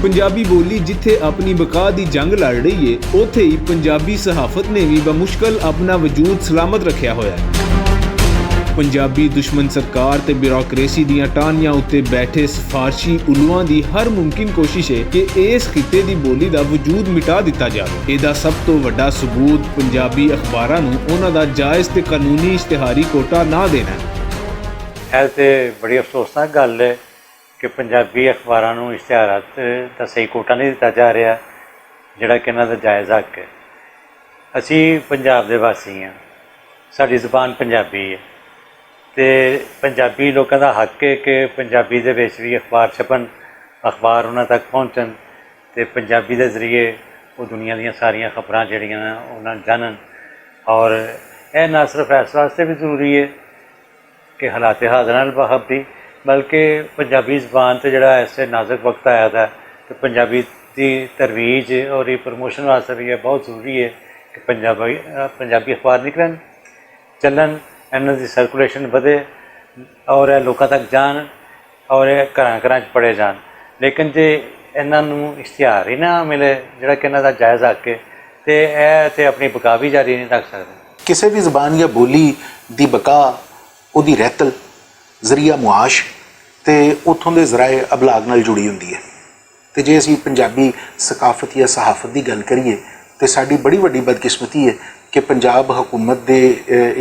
पंजाबी बोली जिथे अपनी बका दी जंग लड़ रही है उत्थे ही पंजाबी सहाफत ने भी बमुश्किल अपना वजूद सलामत रखा होया है। पंजाबी दुश्मन सरकार ते ब्यूरोक्रेसी दियां टाहनियां उत्ते बैठे सिफारशी उलूआं दी हर मुमकिन कोशिश है कि इस खिते दी बोली दा वजूद मिटा दिता जाए। इहदा सब तो वड्डा सबूत पंजाबी अखबारां नूं उन्हां दा जायज़ ते कानूनी इश्तिहारी कोटा ना देना है। ते बड़ी अफसोसनाक गल है कि पंजाबी अखबारां नूं इश्तिहारात दा सही कोटा नहीं दिता जा रहा जिहड़ा कि इन्हां दा जायज़ हक है। असीं पंजाब दे वासी हाँ, साडी ज़बान पंजाबी है ते पंजाबी लोगों का हक है कि पंजाबी दे विच भी अखबार छपन, अखबार उन्हां तक पहुँचन ते पंजाबी दे जरिए वो दुनिया दीयां सारियां खबरां जिहड़ियां उन्हां नूं जानन। और यह ना सिर्फ इस वास्ते भी जरूरी है कि हालात हाज़रा नाल बाखबरी, बल्कि पंजाबी ज़बान तो जोड़ा ऐसे नाजुक वक्त आया था तो पंजाबी की तरवीज और ये प्रमोशन वास्ते भी बहुत ज़रूरी है कि पंजाबी अखबार निकलन, चलन, इन्हां दी सर्कुलेशन बढ़े और लोगों तक जान और घर पढ़े जान। लेकिन जे इन्हां नूं इश्तिहार ही ना मिले जिहड़ा कि इन्हां दा जायज़ हक है तो यह तो अपनी बका भी जारी नहीं रख सकते। किसी भी ज़बान या बोली दी बका उहदी रहतल जरिया मुआश तो उत्थों के जराए अबलाग नाल जुड़ी होंदी है। तो जे असीं पंजाबी सकाफत या सहाफत की गल करिए तो साड़ी बड़ी वड्डी बदकिस्मती है कि पंजाब हुकूमत के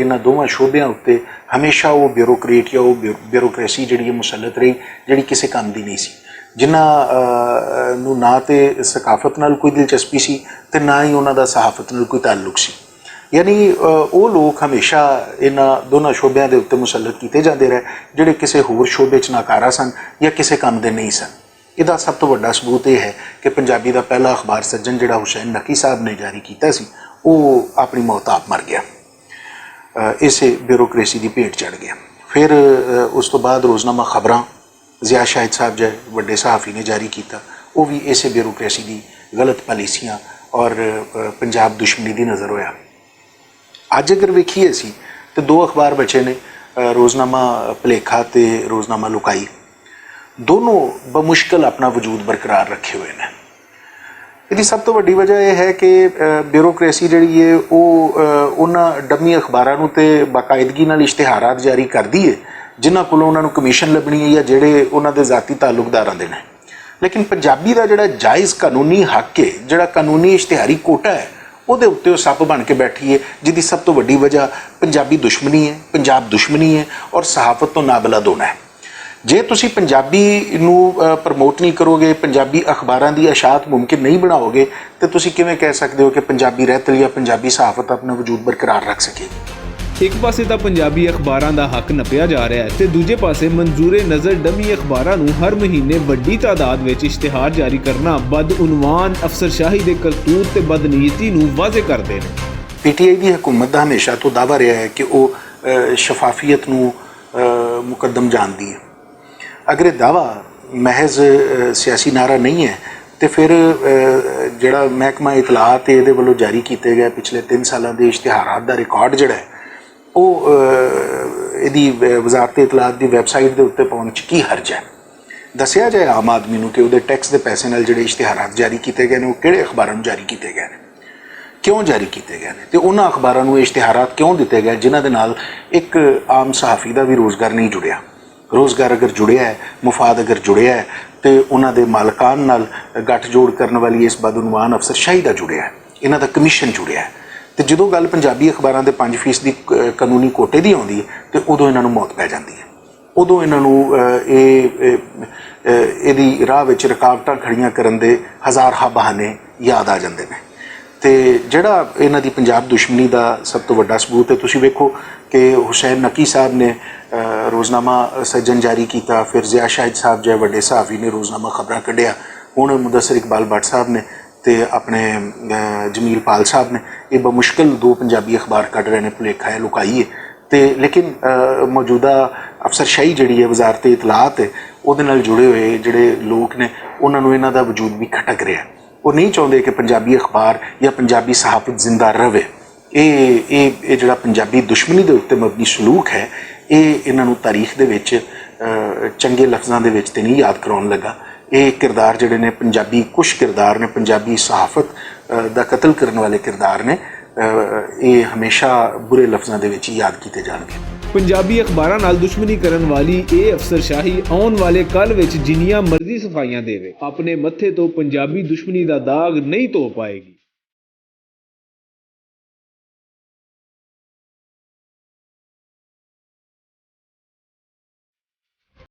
इन्हां दोवां शोबियां उत्ते हमेशा वो ब्यूरोक्रेट या वो ब्यूरोक्रेसी जिहड़ी मुसलत रही जिहड़ी किसी काम की नहीं सी, जिन्हां नूं ना तो सकाफत नाल कोई दिलचस्पी सी ते ना ही उन्हां दा सहाफत नाल कोई ताल्लुक सी। यानी वो लोग हमेशा इन्हां दोनों शोबियां के उत्ते मुसलत किए जाते रहे जिहड़े किसी होर शोबे च नाकारा सन या किसी काम के नहीं सन। इसदा सब तो वड्डा सबूत यह है कि पंजाबी का पहला अखबार सज्जन जिहड़ा हुसैन नकी साहब ने जारी किया सी वो अपनी मौत आप मर गया, इसे ब्यूरोक्रेसी की भेंट चढ़ गया। फिर उस तो बाद रोज़नामा खबरां ज़िया शाहिद साहब जै वड्डे सहाफ़ी ने जारी किया, वो भी इसे ब्यूरोक्रेसी की गलत पॉलिसियां और पंजाब दुश्मनी की नज़र होया। अज अगर वेखीए असीं तो दो अखबार बचे ने, रोज़नामा भलेखा ते रोज़नामा लुकाई, दोनों बमुश्किल अपना वजूद बरकरार रखे हुए हैं। इसकी सब तो वड्डी वजह यह है कि ब्यूरोक्रेसी जिहड़ी है वो उन्हां डमी अखबारां नूं ते बाकायदगी नाल इश्तिहारात जारी करदी है जिन्हां कोलों उन्हां नूं कमीशन लभणी है या जिहड़े उन्हां दे ज़ाती ताल्लुकदारां दे ने। लेकिन पंजाबी का जिहड़ा जायज़ कानूनी हक है, जिहड़ा कानूनी इश्तिहारी कोटा है, ਉਹਦੇ ਉੱਤੇ ਉਹ ਸੱਪ ਬਣ ਕੇ ਬੈਠੀ ਹੈ ਜਿਹਦੀ ਸਭ ਤੋਂ ਵੱਡੀ ਵਜ੍ਹਾ ਪੰਜਾਬੀ ਦੁਸ਼ਮਣੀ ਹੈ, ਪੰਜਾਬ ਦੁਸ਼ਮਣੀ ਹੈ ਔਰ ਸਹਾਫਤ ਤੋਂ ਨਾਬਲਦ ਹੋਣਾ ਹੈ। ਜੇ ਤੁਸੀਂ ਪੰਜਾਬੀ ਨੂੰ ਪ੍ਰਮੋਟ ਨਹੀਂ ਕਰੋਗੇ, ਪੰਜਾਬੀ ਅਖਬਾਰਾਂ ਦੀ ਅਸ਼ਾਤ ਮੁਮਕਿਨ ਨਹੀਂ ਬਣਾਓਗੇ ਤੇ ਤੁਸੀਂ ਕਿਵੇਂ ਕਹਿ ਸਕਦੇ ਹੋ ਕਿ ਪੰਜਾਬੀ ਰਹਿਤਲ ਜਾਂ ਪੰਜਾਬੀ ਸਹਾਫਤ ਆਪਣਾ ਵਜੂਦ ਬਰਕਰਾਰ ਰੱਖ ਸਕੇਗੀ। एक पासे तो पंजाबी अखबारां दा हक नप्पिया जा रहा है ते दूजे पासे मंजूरे नज़र डमी अखबारां नूं हर महीने वड्डी तादाद विच इश्तिहार जारी करना बदउनवान अफसरशाही दे करतूत ते बदनीयती नूं वाज़े करदे ने। PTI की हुकूमत का हमेशा तो दावा रहा है कि वह शफाफियत नूं मुकदम जानती है। अगर यह दावा महज सियासी नारा नहीं है तो फिर जिहड़ा महकमा इतलात इहदे वल्लों जारी किए गए पिछले 3 सालों के इश्तिहारात का रिकॉर्ड जिहड़ा है ਉਹ ਇਹਦੀ ਵਜ਼ਾਰਤ ਇਤਲਾਤ ਦੀ ਵੈਬਸਾਈਟ ਦੇ ਉੱਤੇ ਪਹੁੰਚ ਕੀ ਹਰਜ ਹੈ। ਦੱਸਿਆ ਜਾਏ ਆਮ ਆਦਮੀ ਨੂੰ ਕਿ ਉਹਦੇ ਟੈਕਸ ਦੇ ਪੈਸੇ ਨਾਲ ਜਿਹੜੇ ਇਸ਼ਤਿਹਾਰਾਤ ਜਾਰੀ ਕੀਤੇ ਗਏ ਨੇ ਉਹ ਕਿਹੜੇ ਅਖਬਾਰਾਂ ਨੂੰ ਜਾਰੀ ਕੀਤੇ ਗਏ ਨੇ, ਕਿਉਂ ਜਾਰੀ ਕੀਤੇ ਗਏ ਨੇ ਤੇ ਉਹਨਾਂ ਅਖਬਾਰਾਂ ਨੂੰ ਇਸ਼ਤਿਹਾਰਾਤ ਕਿਉਂ ਦਿੱਤੇ ਗਏ ਜਿਨ੍ਹਾਂ ਦੇ ਨਾਲ ਇੱਕ ਆਮ ਸਹਾਫੀ ਦਾ ਵੀ ਰੋਜ਼ਗਾਰ ਨਹੀਂ ਜੁੜਿਆ। ਰੋਜ਼ਗਾਰ ਅਗਰ ਜੁੜਿਆ ਹੈ, ਮੁਫਾਦ ਅਗਰ ਜੁੜਿਆ ਹੈ ਤੇ ਉਹਨਾਂ ਦੇ ਮਾਲਕਾਨ ਨਾਲ ਗੱਠਜੋੜ ਕਰਨ ਵਾਲੀ ਇਸ ਬਦਉਨਵਾਨ ਅਫਸਰਸ਼ਾਹੀ ਦਾ ਜੁੜਿਆ ਹੈ, ਇਹਨਾਂ ਦਾ ਕਮਿਸ਼ਨ ਜੁੜਿਆ ਹੈ। तो जो गल पंजाबी अखबारों के 5% कानूनी कोटे की आती है तो उदों इन्हों मौत पै जाती है, उदों इन्हों ये राह में रुकावटां खड़ियां करन दे हज़ार हा बहाने याद आ जाते हैं। तो जिहड़ा इन्हां दी पंजाब दुश्मनी का सब तो वड्डा सबूत है, तुसीं वेखो कि हुसैन नकी साहब ने रोज़नामा सज्जन जारी किया, फिर ज़िया शाहिद साहब जो वड्डे सहाफ़ी ने रोज़नामा खबरां कढ़िया, हुण मुदस्सिर इकबाल भट्ट साहब ने तो अपने जमील पाल साहब ने ये बमुश्किल 2 पंजाबी अखबार कढ़ रहे हैं, भुलेखा है, लुकाई है। तो लेकिन मौजूदा अफसरशाही जिहड़ी है वजारत इतलात है उहदे नाल जुड़े हुए जिहड़े लोग ने उन्होंने इन्हां दा वजूद भी खटक रहा है। वो नहीं चाहते कि पंजाबी अखबार या पंजाबी सहाफत जिंदा रहे। ये जिहड़ा पंजाबी दुश्मनी के उत्ते मबनी सलूक है ये इन्हां नूं तारीख दे विच चंगे लफ्ज़ां दे विच ते नहीं याद कराउण लगा, ਇਹ ਕਿਰਦਾਰ ਜਿਹੜੇ ਨੇ ਪੰਜਾਬੀ ਕੁਛ ਕਿਰਦਾਰ ਨੇ, ਪੰਜਾਬੀ ਸਹਾਫਤ ਦਾ ਕਤਲ ਕਰਨ ਵਾਲੇ ਕਿਰਦਾਰ ਨੇ, ਇਹ ਹਮੇਸ਼ਾ ਬੁਰੇ ਲਫ਼ਜ਼ਾਂ ਦੇ ਵਿੱਚ ਹੀ ਯਾਦ ਕੀਤੇ ਜਾਣਗੇ। ਪੰਜਾਬੀ ਅਖਬਾਰਾਂ ਨਾਲ ਦੁਸ਼ਮਣੀ ਕਰਨ ਵਾਲੀ ਇਹ ਅਫਸਰਸ਼ਾਹੀ ਆਉਣ ਵਾਲੇ ਕੱਲ੍ਹ ਵਿੱਚ ਜਿੰਨੀਆਂ ਮਰਜ਼ੀ ਸਫਾਈਆਂ ਦੇਵੇ, ਆਪਣੇ ਮੱਥੇ ਤੋਂ ਪੰਜਾਬੀ ਦੁਸ਼ਮਣੀ ਦਾ ਦਾਗ ਨਹੀਂ ਧੋ ਪਾਏਗੀ।